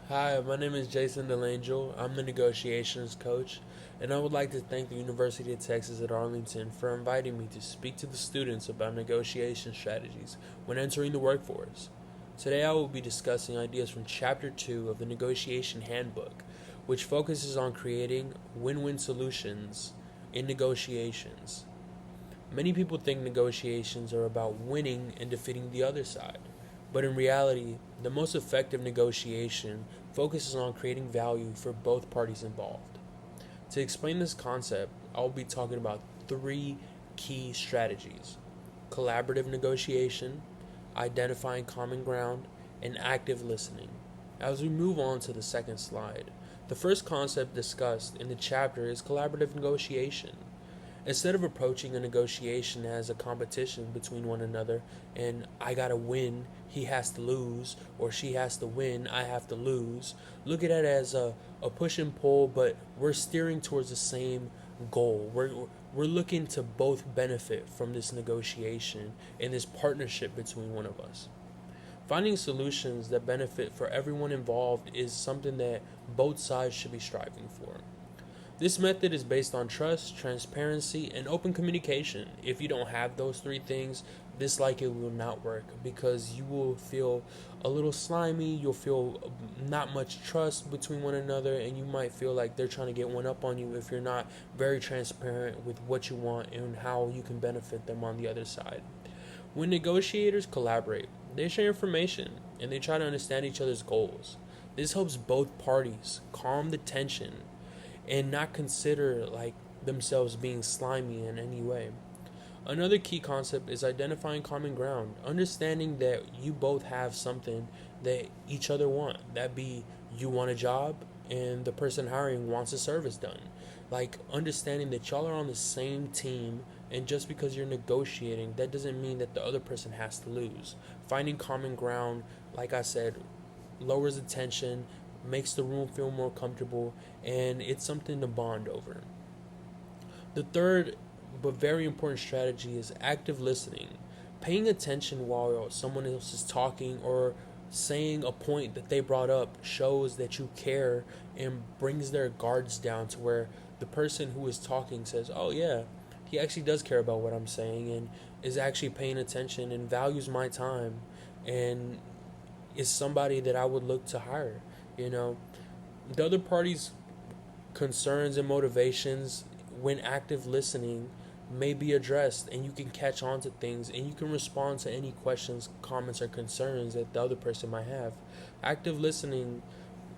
Hi, my name is Jason DeLangel. I'm the negotiations coach, and I would like to thank the University of Texas at Arlington for inviting me to speak to the students about negotiation strategies when entering the workforce. Today, I will be discussing ideas from Chapter 2 of the Negotiation Handbook, which focuses on creating win win solutions in negotiations. Many people think negotiations are about winning and defeating the other side, but in reality, the most effective negotiation focuses on creating value for both parties involved. To explain this concept, I'll be talking about three key strategies: collaborative negotiation, identifying common ground, and active listening. As we move on to the second slide, the first concept discussed in the chapter is collaborative negotiation. Instead of approaching a negotiation as a competition between one another and I gotta win, he has to lose, or she has to win, I have to lose, look at it as a push and pull, but we're steering towards the same goal. We're looking to both benefit from this negotiation and this partnership between one of us. Finding solutions that benefit for everyone involved is something that both sides should be striving for. This method is based on trust, transparency, and open communication. If you don't have those three things, this likely will not work because you will feel a little slimy, you'll feel not much trust between one another, and you might feel like they're trying to get one up on you if you're not very transparent with what you want and how you can benefit them on the other side. When negotiators collaborate, they share information and they try to understand each other's goals. This helps both parties calm the tension and not consider like themselves being slimy in any way. Another key concept is identifying common ground, understanding that you both have something that each other want. That be you want a job and the person hiring wants a service done. Like understanding that y'all are on the same team, and just because you're negotiating, that doesn't mean that the other person has to lose. Finding common ground, like I said, lowers the tension, makes the room feel more comfortable, and it's something to bond over. The third but very important strategy is active listening. Paying attention while someone else is talking or saying a point that they brought up shows that you care and brings their guards down to where the person who is talking says, "Oh, yeah, he actually does care about what I'm saying and is actually paying attention and values my time and is somebody that I would look to hire." You know, the other party's concerns and motivations when active listening may be addressed, and you can catch on to things and you can respond to any questions, comments, or concerns that the other person might have. Active listening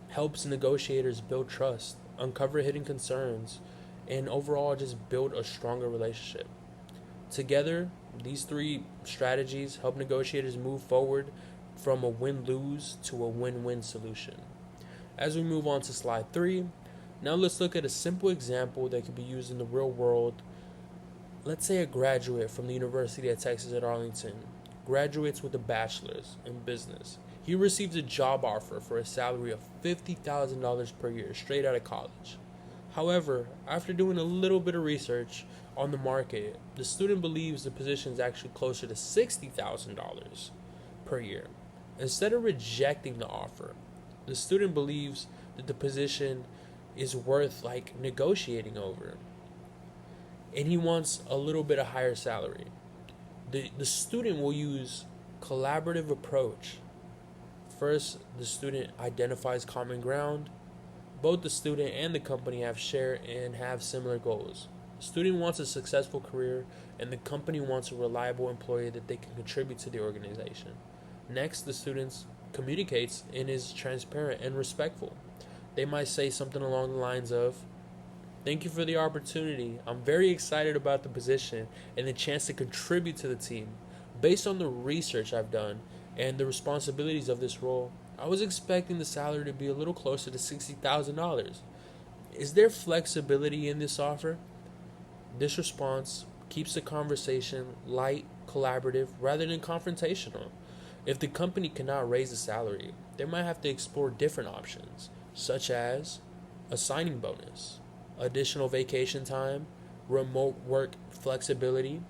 helps negotiators build trust, uncover hidden concerns, and overall just build a stronger relationship. Together, these three strategies help negotiators move forward from a win lose to a win win solution. As we move on to slide 3, now let's look at a simple example that can be used in the real world. Let's say a graduate from the University of Texas at Arlington graduates with a bachelor's in business. He receives a job offer for a salary of $50,000 per year straight out of college. However, after doing a little bit of research on the market, the student believes the position is actually closer to $60,000 per year. Instead of rejecting the offer, the student believes that the position is worth like negotiating over, and he wants a little bit of higher salary. The student will use collaborative approach. First, the student identifies common ground. Both the student and the company have shared and have similar goals. The student wants a successful career, and the company wants a reliable employee that they can contribute to the organization. Next, the student communicates and is transparent and respectful. They might say something along the lines of, "Thank you for the opportunity. I'm very excited about the position and the chance to contribute to the team. Based on the research I've done and the responsibilities of this role, I was expecting the salary to be a little closer to $60,000. Is there flexibility in this offer?" This response keeps the conversation light, collaborative, rather than confrontational. If the company cannot raise the salary, they might have to explore different options, such as a signing bonus, additional vacation time, remote work flexibility,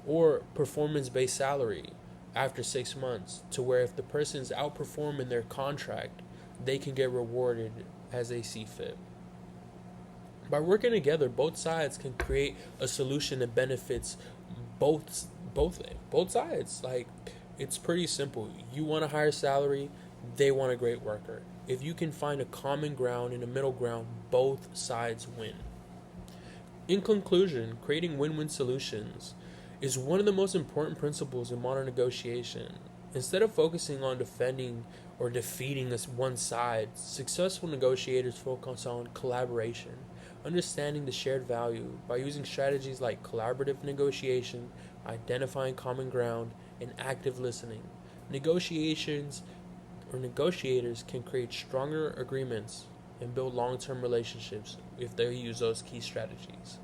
or performance based salary after 6 months, to where if the person's outperforming their contract, they can get rewarded as they see fit. By working together, both sides can create a solution that benefits both sides. Like, it's pretty simple. You want a higher salary, they want a great worker. If you can find a common ground and a middle ground, both sides win. In conclusion, creating win-win solutions is one of the most important principles in modern negotiation. Instead of focusing on defending or defeating this one side, successful negotiators focus on collaboration, understanding the shared value by using strategies like collaborative negotiation, identifying common ground, and active listening. Negotiations or negotiators can create stronger agreements and build long-term relationships if they use those key strategies.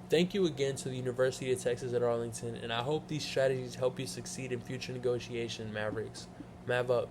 Thank you again to the University of Texas at Arlington, and I hope these strategies help you succeed in future negotiation, Mavericks. Mav up.